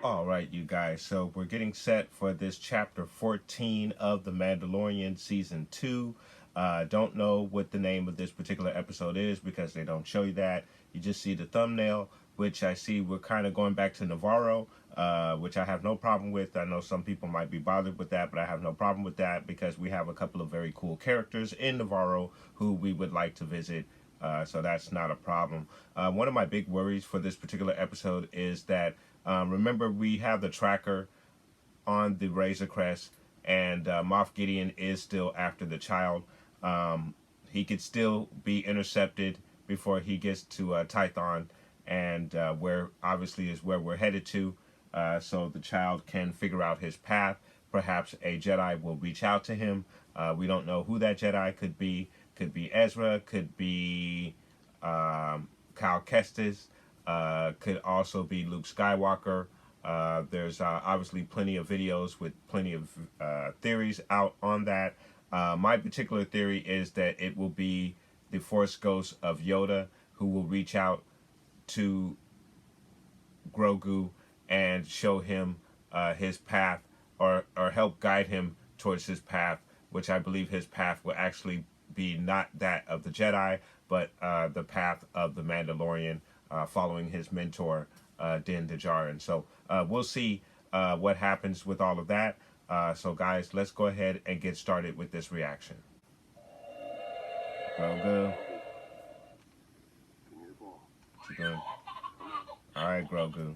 All right, you guys, so we're getting set for this chapter 14 of The Mandalorian Season 2. Don't know what the name of this particular episode is because they don't show you that. You just see the thumbnail, which I see we're kind of going back to Navarro, which I have no problem with. I know some people might be bothered with that, but I have no problem with that because we have a couple of very cool characters in Navarro who we would like to visit. So that's not a problem. One of my big worries for this particular episode is that remember, we have the tracker on the Razor Crest, and Moff Gideon is still after the child. He could still be intercepted before he gets to Typhon, and where obviously is where we're headed to, so the child can figure out his path. Perhaps a Jedi will reach out to him. We don't know who that Jedi could be. Could be Ezra, could be Cal Kestis, could also be Luke Skywalker. There's obviously plenty of videos with plenty of theories out on that. My particular theory is that it will be the Force Ghost of Yoda who will reach out to Grogu and show him his path, or help guide him towards his path, which I believe his path will actually be not that of the Jedi, but the path of the Mandalorian, following his mentor, Din Djarin. So we'll see what happens with all of that. So guys, let's go ahead and get started with this reaction. Grogu. What you doing? Alright, Grogu.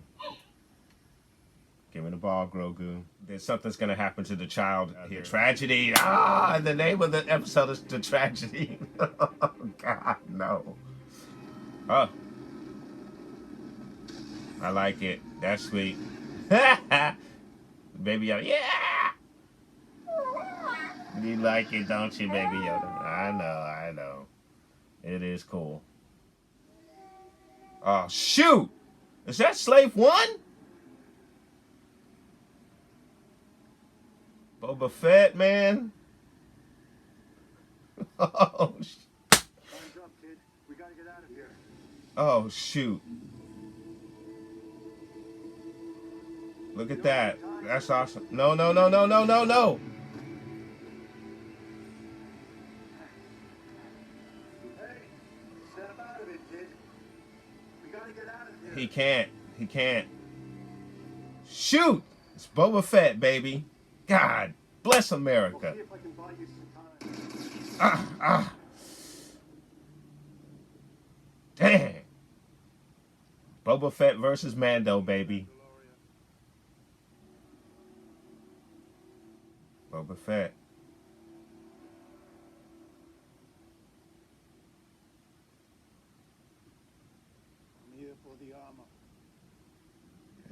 Give me the ball, Grogu. There's something's gonna happen to the child here. Tragedy. And the name of the episode is The Tragedy. Oh, God, no. Oh. I like it. That's sweet. Baby Yoda. Yeah! You like it, don't you, Baby Yoda? I know. It is cool. Oh, shoot! Is that Slave 1? Boba Fett, man. Oh, oh, shoot. Look at that. That's awesome. No. He can't. Shoot! It's Boba Fett, baby. God bless America. Dang. Boba Fett versus Mando, baby. Boba Fett. I'm here for the armor.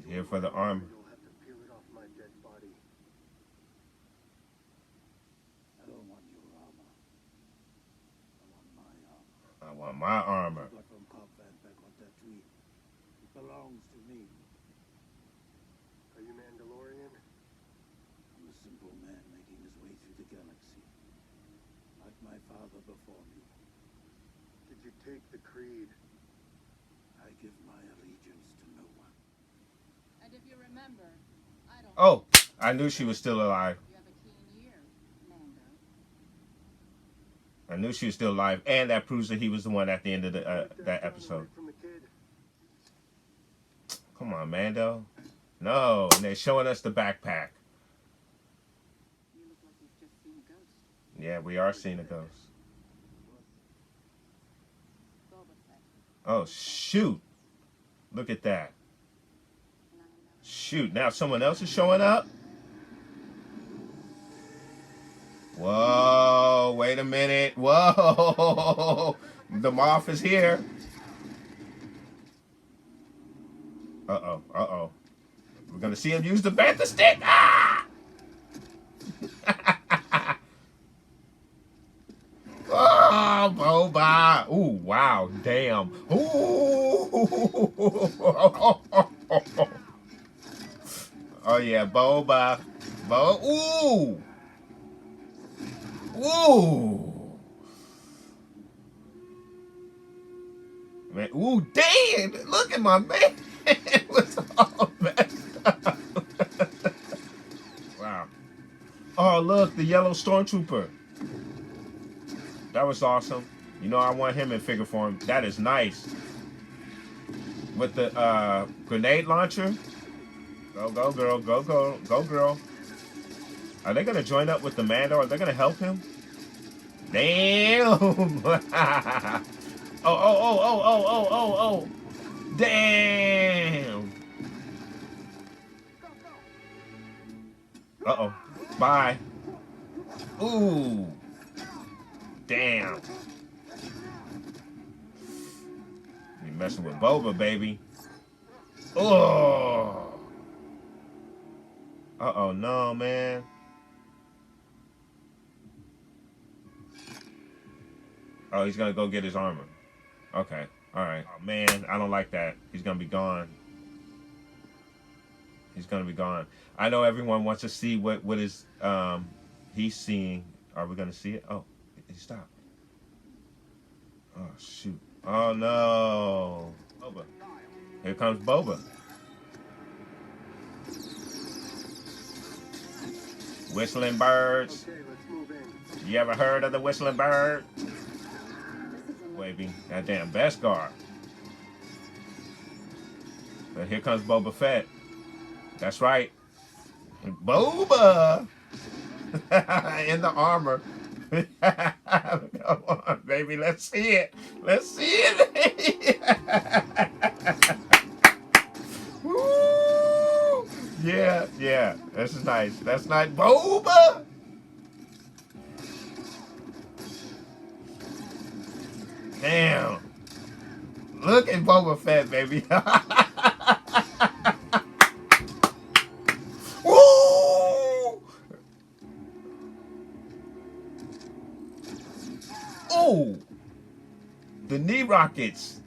Here for the armor. You'll have to peel it off my dead body. I don't want your armor. I want my armor. I want my armor. From combat back on that tree. It belongs to me. Are you Mandalorian? I'm a simple man making his way through the galaxy. Like my father before me. Did you take the creed? I give my allegiance to no one. And if you remember, I don't. Oh, I knew she was still alive. You have a keen ear, Mando. I knew she was still alive, and that proves that he was the one at the end of the that episode. Come on, Mando. No, and they're showing us the backpack. You look like you've just seen a ghost. Yeah, we are seeing a ghost. Boba Fett. Oh, shoot. Look at that. Shoot, now someone else is showing up? Whoa, wait a minute. Whoa. The Moff is here. Uh-oh. Uh-oh. We're gonna see him use the bantha stick. Ah! Oh, Boba. Ooh, wow. Damn. Ooh. Oh, yeah. Boba. Ooh. Ooh. Man. Ooh, damn. Look at my man. What's all messed up? Wow. Oh, look. The yellow stormtrooper. That was awesome. You know, I want him in figure form. That is nice. With the grenade launcher. Go, go, girl. Go, go. Go, girl. Are they going to join up with the Mando? Are they going to help him? Damn. Oh, oh, oh, oh, oh, oh, oh, oh. Damn. Uh-oh. Bye. Ooh. Damn. You messing with Boba, baby. Oh. Uh-oh, no, man. Oh, he's gonna go get his armor. Okay, all right. Oh, man, I don't like that. He's gonna be gone. He's gonna be gone. I know everyone wants to see what is he's seeing. Are we gonna see it? Oh, he stopped. Oh shoot. Oh no. Boba. Here comes Boba. Whistling birds. Okay, let's move in. You ever heard of the whistling bird? Baby, goddamn Beskar. But here comes Boba Fett. That's right. Boba in the armor. Come on, baby. Let's see it. Let's see it. Woo! Yeah, yeah. This is nice. That's nice. Boba. Damn. Look at Boba Fett, baby. Woo! Oh! The knee rockets.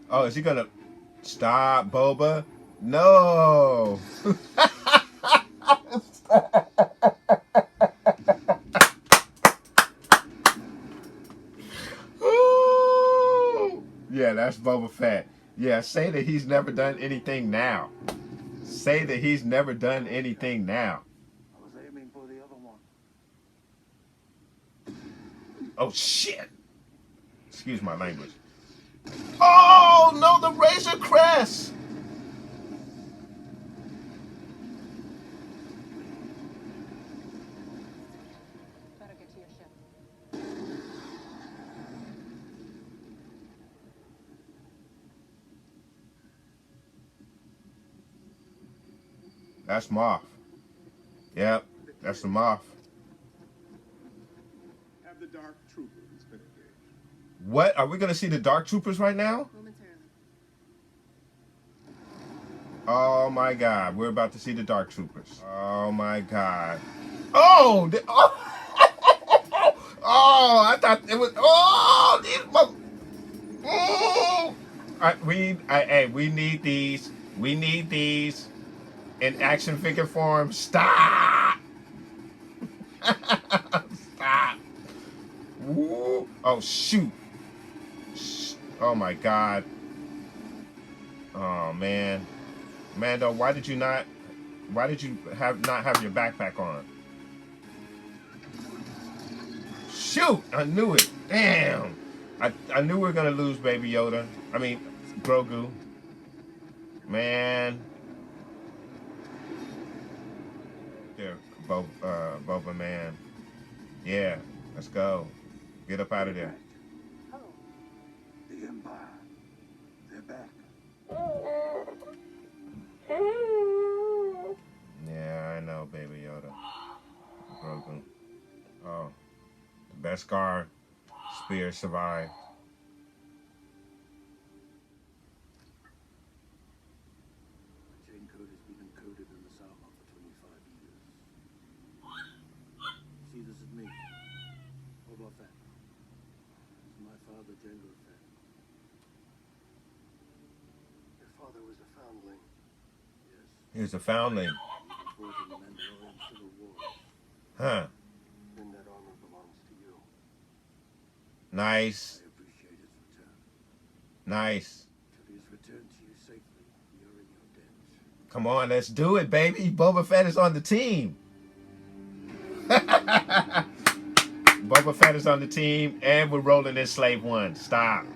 Oh, is he gonna stop, Boba? No. Yeah, that's Boba Fett. Yeah, say that he's never done anything now. Say that he's never done anything now. I was aiming for the other one. Oh, shit. Excuse my language. Oh, no, the Razor Crest. Better get to your ship. That's Moff. Yep, that's the Moff. Have the dark troopers been engaged? What? Are we going to see the Dark Troopers right now? Momentarily. Oh, my God. We're about to see the Dark Troopers. Oh, my God. Oh! Oh, I thought it was... Oh! These mother... Oh! We need these. We need these in action figure form. Stop! Stop! Woo. Oh, shoot. Oh, my God. Oh, man. Mando, why did you not have your backpack on? Shoot! I knew it. Damn. I knew we were gonna lose Baby Yoda. I mean, Grogu. Man. There, Boba, man. Yeah, let's go. Get up out of there. Oh. The Empire. They're back. Yeah, I know, Baby Yoda. Grogu. Oh, the Beskar spear survived. Jango Fett. Your father was a foundling. Yes. He was a foundling. He fought in the Mandalorian Civil War. Huh. Then that armor belongs to you. Nice. I appreciate his return. Nice. Till he has returned to you safely, we are in your debt. Come on, let's do it, baby. Boba Fett is on the team. Boba Fett is on the team, and we're rolling in Slave One. Stop.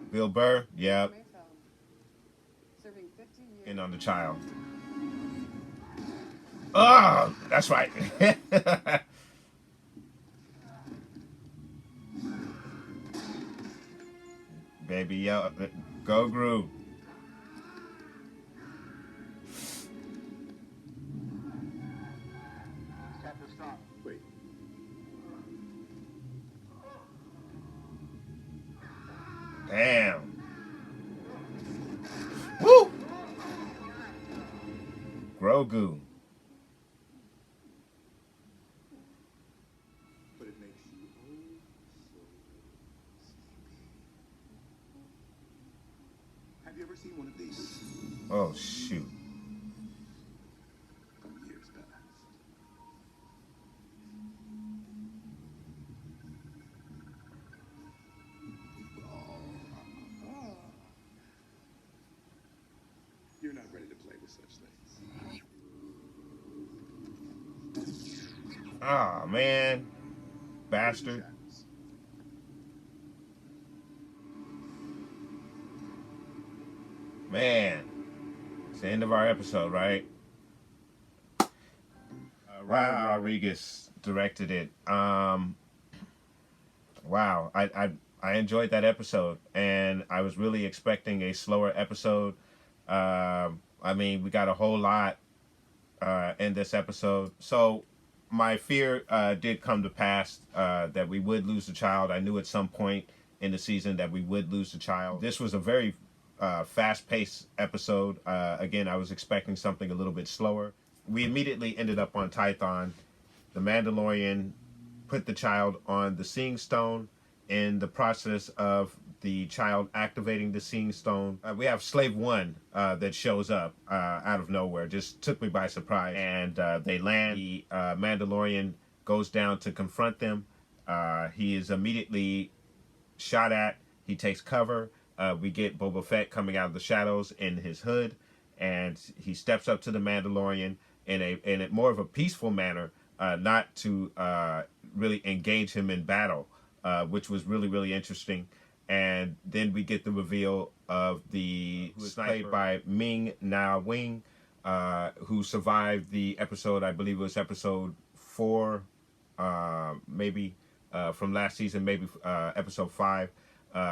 Bill Burr, yep. Serving 15 years. And on the child. Oh, that's right. Baby, yo, go Grogu. Chapter stop. Wait. Damn. Woo! Grogu. But it makes you oh so sleepy. Have you ever seen one of these? Oh, shoot. Years past. You're not ready to play with such things. Oh, man. Bastard. Man. It's the end of our episode, right? Ryan Rodriguez directed it. Wow. I enjoyed that episode, and I was really expecting a slower episode. I mean, we got a whole lot in this episode. So my fear did come to pass, that we would lose the child. I knew at some point in the season that we would lose the child. This was a very fast-paced episode. Again, I was expecting something a little bit slower. We immediately ended up on Typhon. The Mandalorian put the child on the Seeing Stone. In the process of the child activating the Seeing Stone, we have Slave One that shows up out of nowhere. Just took me by surprise. And they land. The Mandalorian goes down to confront them. He is immediately shot at. He takes cover. We get Boba Fett coming out of the shadows in his hood, and he steps up to the Mandalorian in a more of a peaceful manner, not to really engage him in battle, which was really, really interesting. And then we get the reveal of who is played by Ming-Na Wen, who survived the episode, I believe it was episode 4, maybe from last season, maybe episode 5.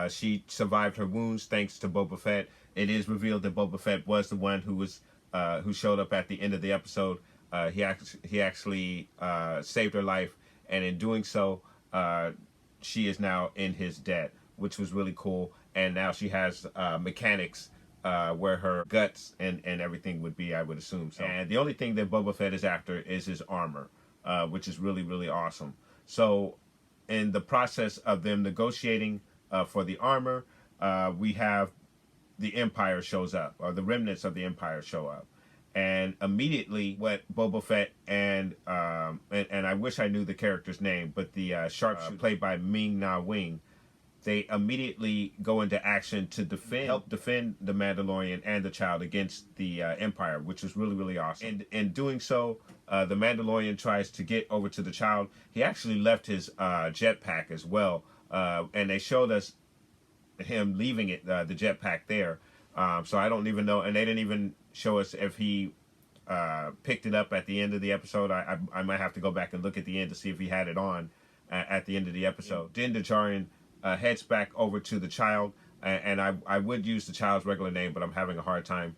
She survived her wounds thanks to Boba Fett. It is revealed that Boba Fett was the one who showed up at the end of the episode. He actually saved her life, and in doing so, she is now in his debt, which was really cool. And now she has mechanics where her guts and everything would be, I would assume. So, and the only thing that Boba Fett is after is his armor, which is really, really awesome. So in the process of them negotiating for the armor, we have the Empire shows up, or the remnants of the Empire show up. And immediately what Boba Fett and I wish I knew the character's name, but the sharpshooter played by Ming-Na Wen, they immediately go into action to help defend the Mandalorian and the child against the Empire, which was really, really awesome. And in doing so, the Mandalorian tries to get over to the child. He actually left his jetpack as well, and they showed us him leaving it, the jetpack there. So I don't even know, and they didn't even show us if he picked it up at the end of the episode. I might have to go back and look at the end to see if he had it on at the end of the episode. Then Djarin heads back over to the child, and I would use the child's regular name, but I'm having a hard time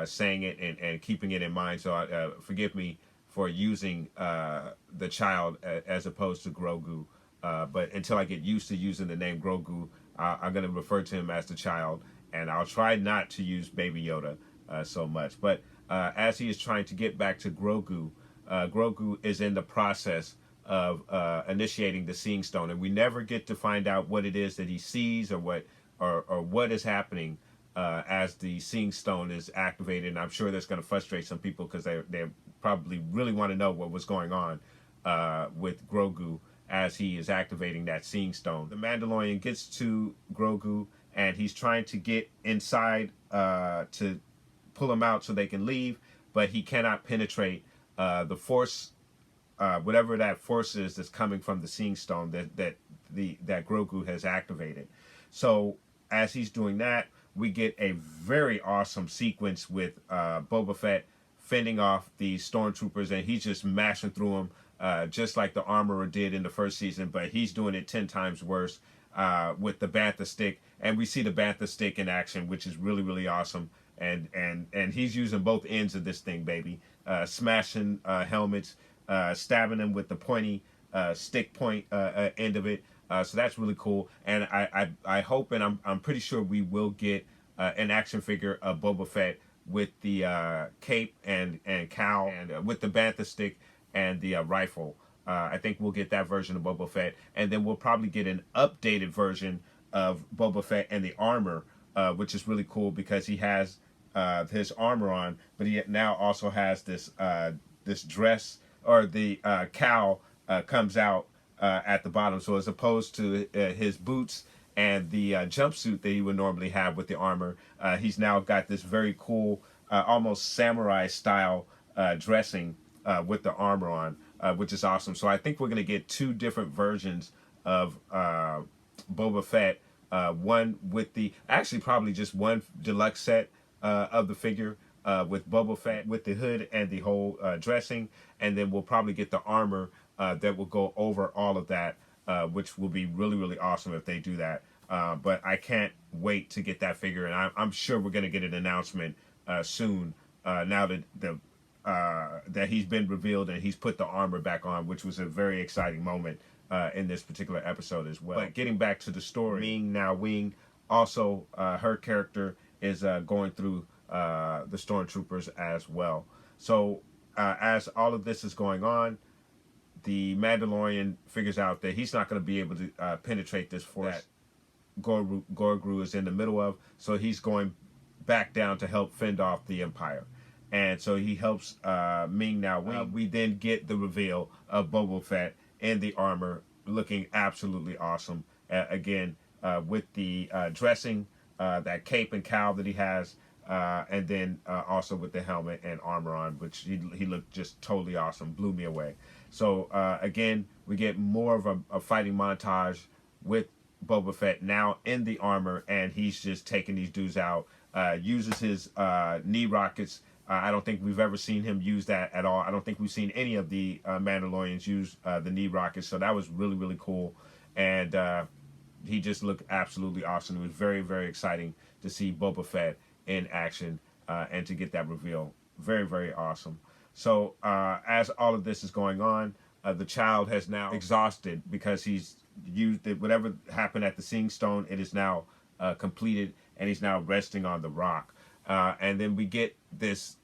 saying it and keeping it in mind, so forgive me for using the child as opposed to Grogu, but until I get used to using the name Grogu, I'm going to refer to him as the child, and I'll try not to use Baby Yoda so much. But as he is trying to get back to Grogu, Grogu is in the process of initiating the Seeing Stone, and we never get to find out what it is that he sees or what is happening as the Seeing Stone is activated. And I'm sure that's going to frustrate some people because they probably really want to know what was going on with Grogu as he is activating that Seeing Stone. The Mandalorian gets to Grogu and he's trying to get inside to pull him out so they can leave, but he cannot penetrate the Force, whatever that Force is that's coming from the Seeing Stone that Grogu has activated. So as he's doing that, we get a very awesome sequence with Boba Fett fending off the stormtroopers, and he's just mashing through them, just like the Armorer did in the first season, but he's doing it 10 times worse with the Bantha stick, and we see the Bantha stick in action, which is really, really awesome. And he's using both ends of this thing, baby, smashing helmets, stabbing them with the pointy stick point end of it. So that's really cool, and I hope, and I'm pretty sure we will get an action figure of Boba Fett with the cape and cowl, and with the Bantha stick and the rifle. I think we'll get that version of Boba Fett, and then we'll probably get an updated version of Boba Fett and the armor, which is really cool because he has his armor on, but he now also has this this dress, or the cowl comes out at the bottom. So as opposed to his boots and the jumpsuit that he would normally have with the armor, he's now got this very cool, almost samurai style dressing with the armor on, which is awesome. So I think we're going to get two different versions of Boba Fett. One with the, actually probably just one deluxe set of the figure with Boba Fett with the hood and the whole dressing, and then we'll probably get the armor that will go over all of that, which will be really, really awesome if they do that. But I can't wait to get that figure, and I'm sure we're going to get an announcement soon now that that he's been revealed and he's put the armor back on, which was a very exciting moment in this particular episode as well. But getting back to the story, Ming Na Wing, also her character is going through the stormtroopers as well. So as all of this is going on, the Mandalorian figures out that he's not going to be able to penetrate this force that Grogu is in the middle of, so he's going back down to help fend off the Empire. And so he helps Ming Na Wing. We then get the reveal of Boba Fett in the armor, looking absolutely awesome. Again, with the dressing, that cape and cowl that he has, and then also with the helmet and armor on, which he looked just totally awesome, blew me away. So again, we get more of a fighting montage with Boba Fett now in the armor, and he's just taking these dudes out, uses his knee rockets. I don't think we've ever seen him use that at all. I don't think we've seen any of the Mandalorians use the knee rockets, so that was really, really cool. And he just looked absolutely awesome. It was very, very exciting to see Boba Fett in action and to get that reveal. Very, very awesome. So as all of this is going on, the child has now exhausted because he's used it. Whatever happened at the Seeing Stone, it is now completed, and he's now resting on the rock. And then we get this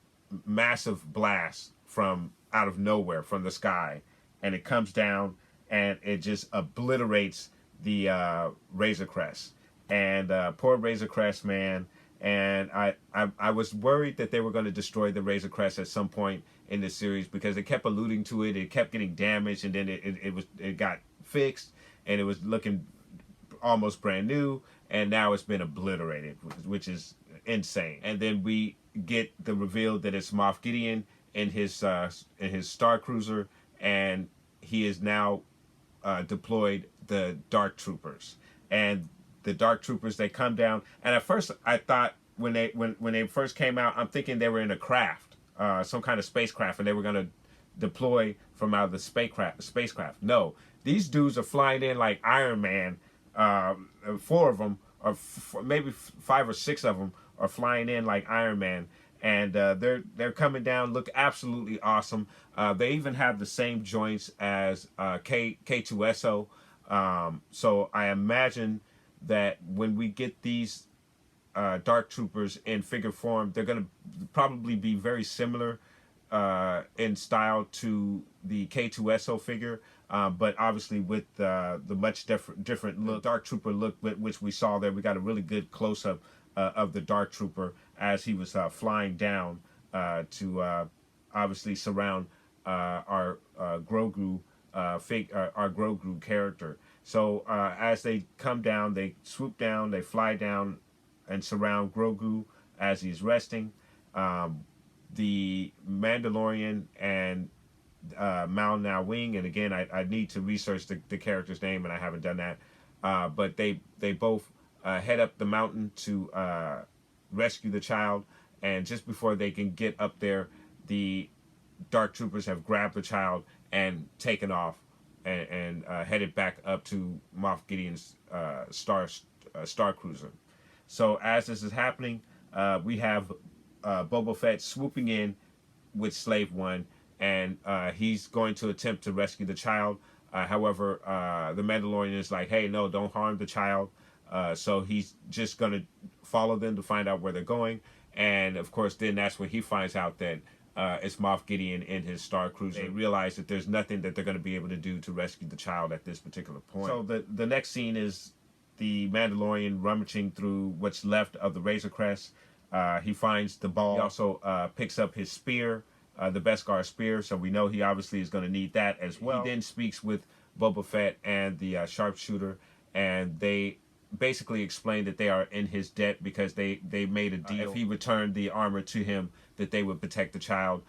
massive blast from out of nowhere from the sky, and it comes down and it just obliterates the Razor Crest. And poor Razor Crest, man. And I was worried that they were going to destroy the Razor Crest at some point in this series, because it kept alluding to it. It kept getting damaged, and then it got fixed, and it was looking almost brand new, and now it's been obliterated, which is insane. And then we get the reveal that it's Moff Gideon in his Star Cruiser, and he is now deployed the Dark Troopers. And the Dark Troopers, they come down, and at first I thought when they first came out, I'm thinking they were in a craft, some kind of spacecraft, and they were going to deploy from out of the spacecraft. No, these dudes are flying in like Iron Man. 4 of them, or maybe 5 or 6 of them, are flying in like Iron Man, and they're coming down, look absolutely awesome. They even have the same joints as K2SO. So I imagine that when we get these Dark Troopers in figure form, they're going to probably be very similar in style to the K2SO figure. But obviously with the much different look, Dark Trooper look, which we saw there, we got a really good close up of the Dark Trooper as he was flying down to obviously surround our Grogu our Grogu character. So as they come down, they swoop down, they fly down, and surround Grogu as he's resting. The Mandalorian and Mal Na Wing, and again, I need to research the character's name, and I haven't done that. But they both head up the mountain to rescue the child, and just before they can get up there, the Dark Troopers have grabbed the child and taken off and headed back up to Moff Gideon's Star Cruiser. So as this is happening, we have Boba Fett swooping in with Slave One, and he's going to attempt to rescue the child. However, the Mandalorian is like, hey, no, don't harm the child. So he's just going to follow them to find out where they're going. And of course, then that's when he finds out that it's Moff Gideon in his Star Cruiser. They realize that there's nothing that they're going to be able to do to rescue the child at this particular point. So the next scene is the Mandalorian rummaging through what's left of the Razor Crest. He finds the ball. He also picks up his spear, the Beskar spear, so we know he obviously is going to need that as well. He then speaks with Boba Fett and the sharpshooter, and they basically explain that they are in his debt because they made a deal. If he returned the armor to him, that they would protect the child.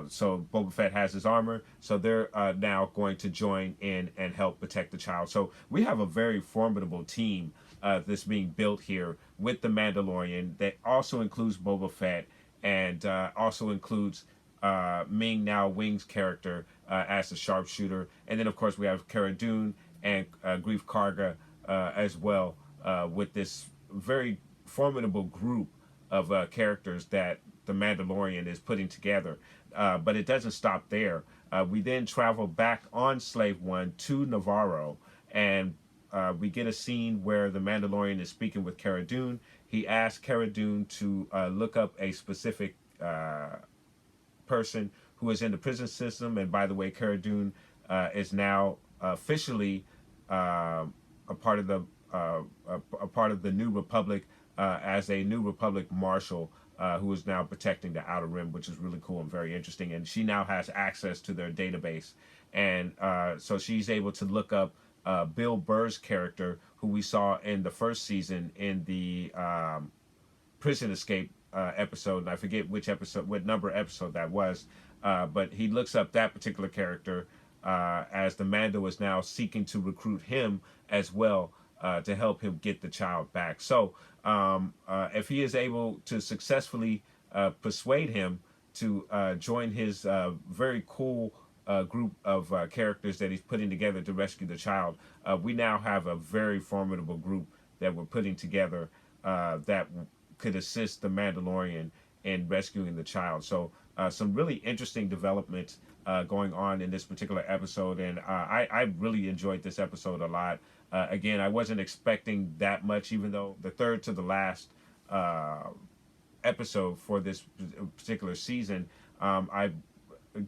So Boba Fett has his armor, so they're now going to join in and help protect the child. So we have a very formidable team that's being built here with the Mandalorian that also includes Boba Fett and also includes Ming Na Wing's character as the sharpshooter. And then, of course, we have Cara Dune and Greef Karga as well with this very formidable group of characters that the Mandalorian is putting together. But it doesn't stop there. We then travel back on Slave One to Navarro, and we get a scene where the Mandalorian is speaking with Cara Dune. He asks Cara Dune to look up a specific person who is in the prison system. And by the way, Cara Dune is now officially a part of the New Republic as a New Republic marshal who is now protecting the Outer Rim, which is really cool and very interesting. And she now has access to their database, and so she's able to look up Bill Burr's character, who we saw in the first season in the prison escape episode, and I forget what number episode that was, but he looks up that particular character as the Mando is now seeking to recruit him as well to help him get the child back. So if he is able to successfully persuade him to join his very cool group of characters that he's putting together to rescue the child, we now have a very formidable group that we're putting together that could assist the Mandalorian in rescuing the child. So some really interesting developments going on in this particular episode, and I really enjoyed this episode a lot. Again, I wasn't expecting that much, even though the third to the last episode for this particular season,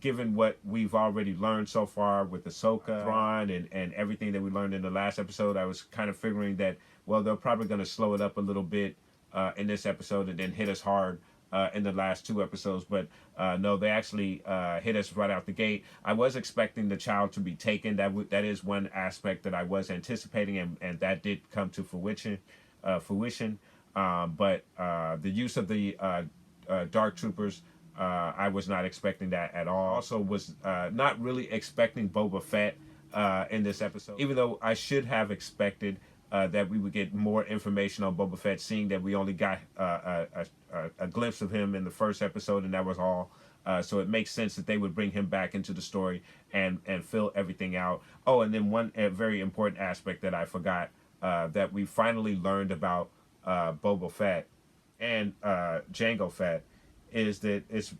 given what we've already learned so far with Ahsoka, Thrawn, and everything that we learned in the last episode, I was kind of figuring that, well, they're probably going to slow it up a little bit in this episode and then hit us hard in the last two episodes. But no, they actually hit us right out the gate. I was expecting the child to be taken. That is one aspect that I was anticipating, and that did come to fruition. But the use of the Dark Troopers, I was not expecting that at all. Also was not really expecting Boba Fett in this episode, even though I should have expected that we would get more information on Boba Fett, seeing that we only got a glimpse of him in the first episode, and that was all. So it makes sense that they would bring him back into the story and fill everything out. Oh, and then one very important aspect that I forgot, that we finally learned about Boba Fett and Jango Fett, is that it's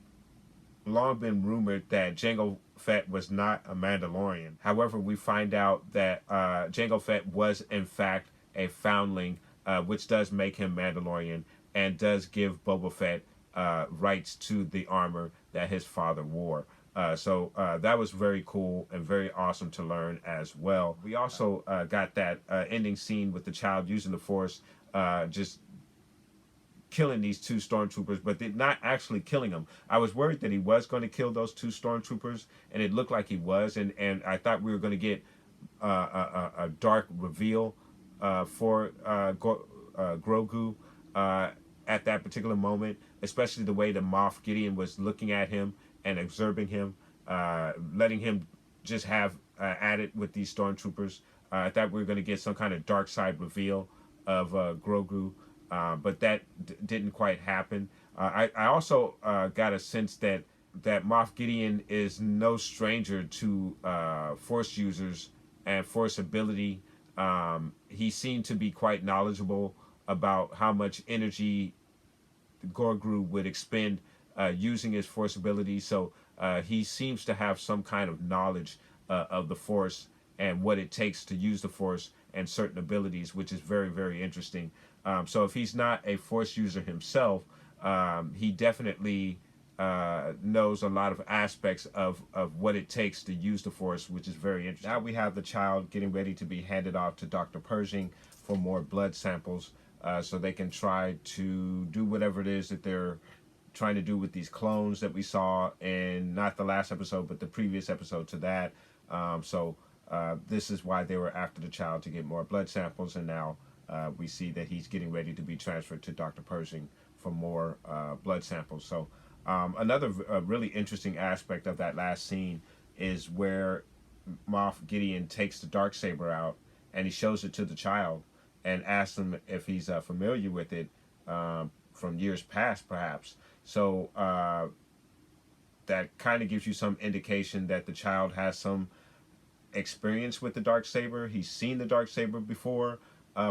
long been rumored that Jango Fett was not a Mandalorian. However, we find out that Jango Fett was in fact a foundling, which does make him Mandalorian and does give Boba Fett rights to the armor that his father wore. So that was very cool and very awesome to learn as well. We also got that ending scene with the child using the Force, just killing these two stormtroopers, but they're not actually killing them. I was worried that he was going to kill those two stormtroopers, and it looked like he was, and I thought we were going to get a dark reveal for Grogu at that particular moment, especially the way the Moff Gideon was looking at him and observing him, letting him just have at it with these stormtroopers. I thought we were going to get some kind of dark side reveal of Grogu, but that didn't quite happen. I also got a sense that Moff Gideon is no stranger to Force users and Force ability. He seemed to be quite knowledgeable about how much energy Grogu would expend using his Force ability. So he seems to have some kind of knowledge of the Force and what it takes to use the Force and certain abilities, which is very, very interesting. So if he's not a Force user himself, he definitely knows a lot of aspects of what it takes to use the Force, which is very interesting. Now we have the child getting ready to be handed off to Dr. Pershing for more blood samples, so they can try to do whatever it is that they're trying to do with these clones that we saw in not the last episode, but the previous episode to that. So this is why they were after the child, to get more blood samples, and now we see that he's getting ready to be transferred to Dr. Pershing for more blood samples. So another really interesting aspect of that last scene is where Moff Gideon takes the Darksaber out and he shows it to the child and asks him if he's familiar with it from years past, perhaps. So that kind of gives you some indication that the child has some experience with the Darksaber. He's seen the Darksaber before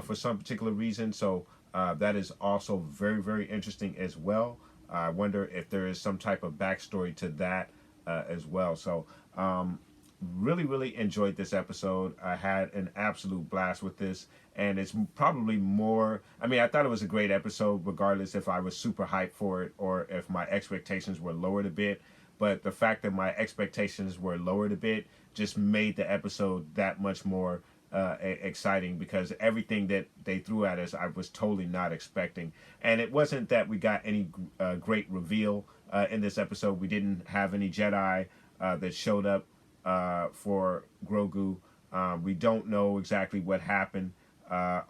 for some particular reason. So that is also very, very interesting as well. I wonder if there is some type of backstory to that as well. So really, really enjoyed this episode. I had an absolute blast with this, and it's probably more, I mean, I thought it was a great episode regardless if I was super hyped for it or if my expectations were lowered a bit. But the fact that my expectations were lowered a bit just made the episode that much more exciting, because everything that they threw at us I was totally not expecting. And it wasn't that we got any great reveal in this episode. We didn't have any Jedi that showed up for Grogu. We don't know exactly what happened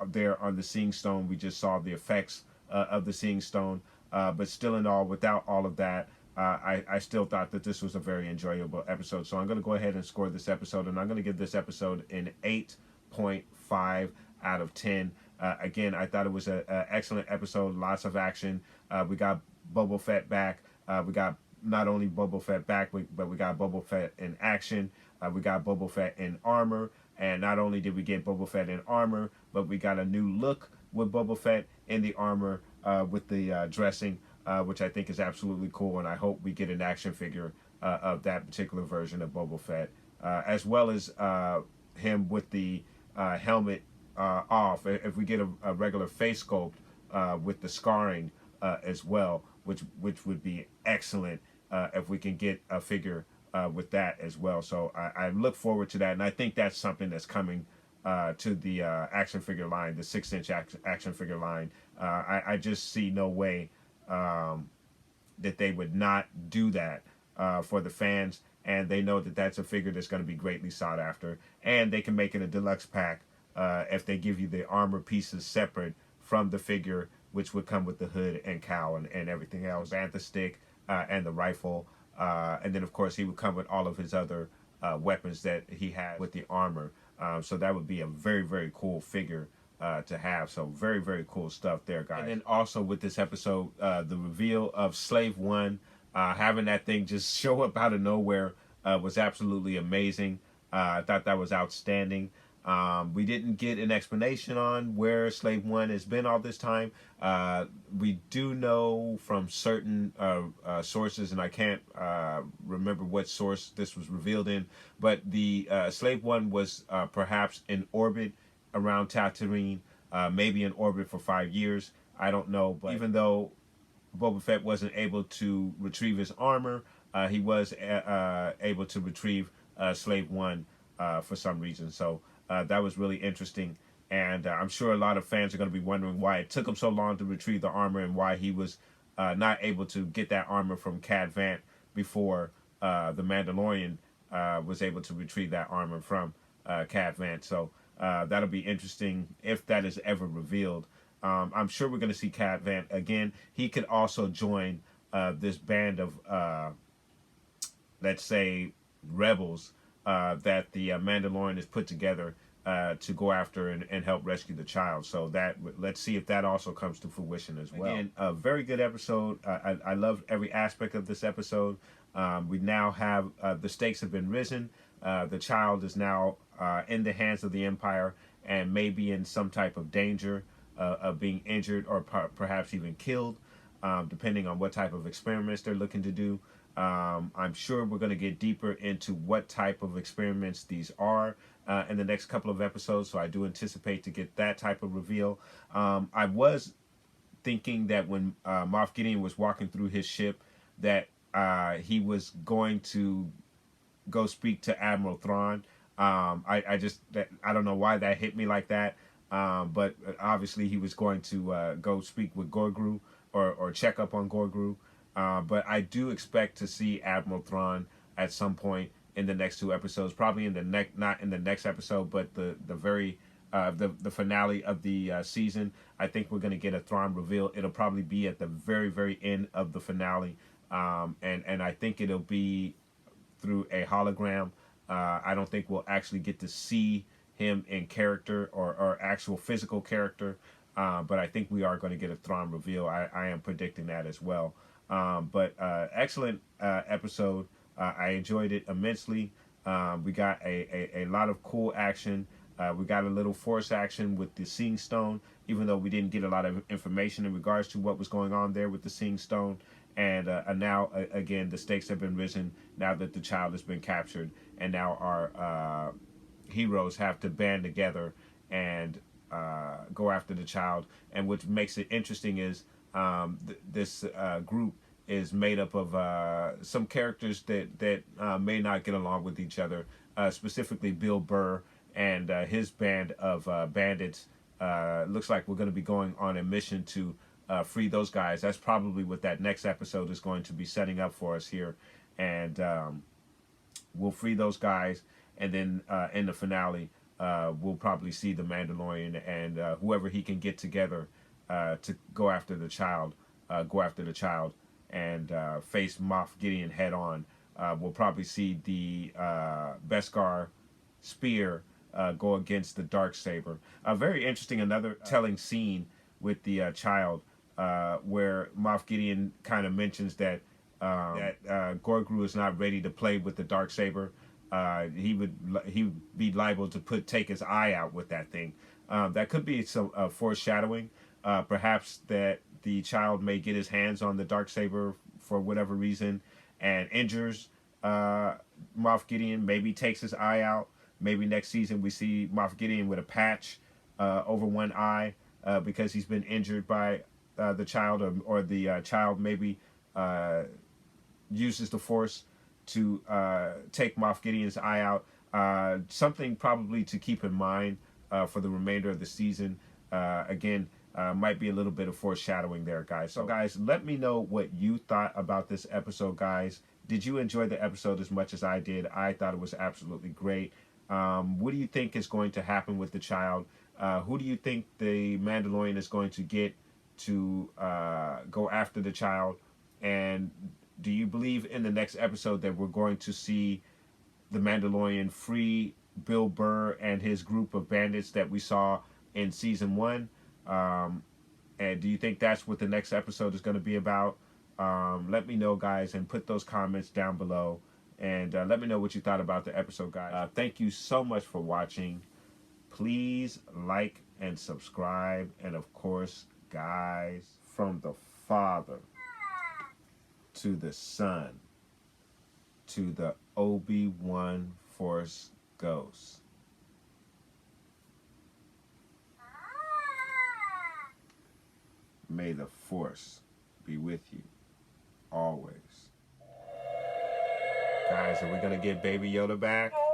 there on the Seeing Stone. We just saw the effects of the Seeing Stone, but still in all, without all of that, I still thought that this was a very enjoyable episode. So I'm going to go ahead and score this episode, and I'm going to give this episode an 8.5 out of 10. Again, I thought it was an excellent episode, lots of action. We got Boba Fett back. We got not only Boba Fett back, but we got Boba Fett in action. We got Boba Fett in armor. And not only did we get Boba Fett in armor, but we got a new look with Boba Fett in the armor with the dressing, which I think is absolutely cool. And I hope we get an action figure of that particular version of Boba Fett, as well as him with the helmet off. If we get a regular face sculpt with the scarring as well, which would be excellent if we can get a figure with that as well. So I look forward to that, and I think that's something that's coming to the action figure line, the 6-inch action figure line. I just see no way that they would not do that for the fans, and they know that that's a figure that's going to be greatly sought after, and they can make it a deluxe pack if they give you the armor pieces separate from the figure, which would come with the hood and cowl and everything else, bantha stick and the rifle, and then of course he would come with all of his other weapons that he had with the armor. So that would be a very, very cool figure to have. So very, very cool stuff there, guys. And then also with this episode, the reveal of Slave One, having that thing just show up out of nowhere was absolutely amazing. I thought that was outstanding. We didn't get an explanation on where Slave One has been all this time. We do know from certain sources, and I can't remember what source this was revealed in, but the Slave One was perhaps in orbit around Tatooine, maybe in orbit for 5 years. I don't know, but even though Boba Fett wasn't able to retrieve his armor, he was able to retrieve Slave One for some reason. So that was really interesting. And I'm sure a lot of fans are going to be wondering why it took him so long to retrieve the armor and why he was not able to get that armor from Cad Vant before the Mandalorian was able to retrieve that armor from Cad Vant. So that'll be interesting if that is ever revealed. I'm sure we're going to see Cad Vant again. He could also join this band of, let's say, rebels that the Mandalorian has put together to go after and help rescue the child. So that, let's see if that also comes to fruition as well. Again, a very good episode. I love every aspect of this episode. We now have the stakes have been risen. The child is now in the hands of the Empire and may be in some type of danger of being injured or perhaps even killed, depending on what type of experiments they're looking to do. I'm sure we're going to get deeper into what type of experiments these are in the next couple of episodes, so I do anticipate to get that type of reveal. I was thinking that when Moff Gideon was walking through his ship that he was going to go speak to Admiral Thrawn. I don't know why that hit me like that, but obviously he was going to go speak with Grogu or check up on Grogu. But I do expect to see Admiral Thrawn at some point in the next 2 episodes, probably in the not in the next episode, but the finale of the season. I think we're going to get a Thrawn reveal. It'll probably be at the very, very end of the finale, and I think it'll be through a hologram. I don't think we'll actually get to see him in character or actual physical character, but I think we are going to get a Thrawn reveal. I am predicting that as well. But excellent episode. I enjoyed it immensely. We got a lot of cool action. We got a little force action with the Seeing Stone, even though we didn't get a lot of information in regards to what was going on there with the Seeing Stone. And now, again, the stakes have been risen now that the child has been captured. And now our heroes have to band together and go after the child. And what makes it interesting is this group is made up of some characters that may not get along with each other, specifically Bill Burr and his band of bandits. Looks like we're going to be going on a mission to free those guys. That's probably what that next episode is going to be setting up for us here. And we'll free those guys, and then in the finale, we'll probably see the Mandalorian and whoever he can get together to go after the child, and face Moff Gideon head on. We'll probably see the Beskar spear go against the Darksaber. Very interesting, another telling scene with the child where Moff Gideon kind of mentions that Grogu is not ready to play with the Darksaber. He would be liable to take his eye out with that thing. That could be some foreshadowing. Perhaps that the child may get his hands on the Darksaber for whatever reason and injures Moff Gideon. Maybe takes his eye out. Maybe next season we see Moff Gideon with a patch over one eye because he's been injured by the child, or the child maybe uses the Force to take Moff Gideon's eye out. Something probably to keep in mind for the remainder of the season. Again, might be a little bit of foreshadowing there, guys. So, guys, let me know what you thought about this episode, guys. Did you enjoy the episode as much as I did? I thought it was absolutely great. What do you think is going to happen with the child? Who do you think the Mandalorian is going to get to go after the child? And do you believe in the next episode that we're going to see the Mandalorian free Bill Burr and his group of bandits that we saw in season 1? And do you think that's what the next episode is going to be about? Let me know, guys, and put those comments down below. And let me know what you thought about the episode, guys. Thank you so much for watching. Please like and subscribe. And, of course, guys, from the Father to the Son to the Obi-Wan Force Ghost. May the Force be with you always. Guys, are we gonna get Baby Yoda back?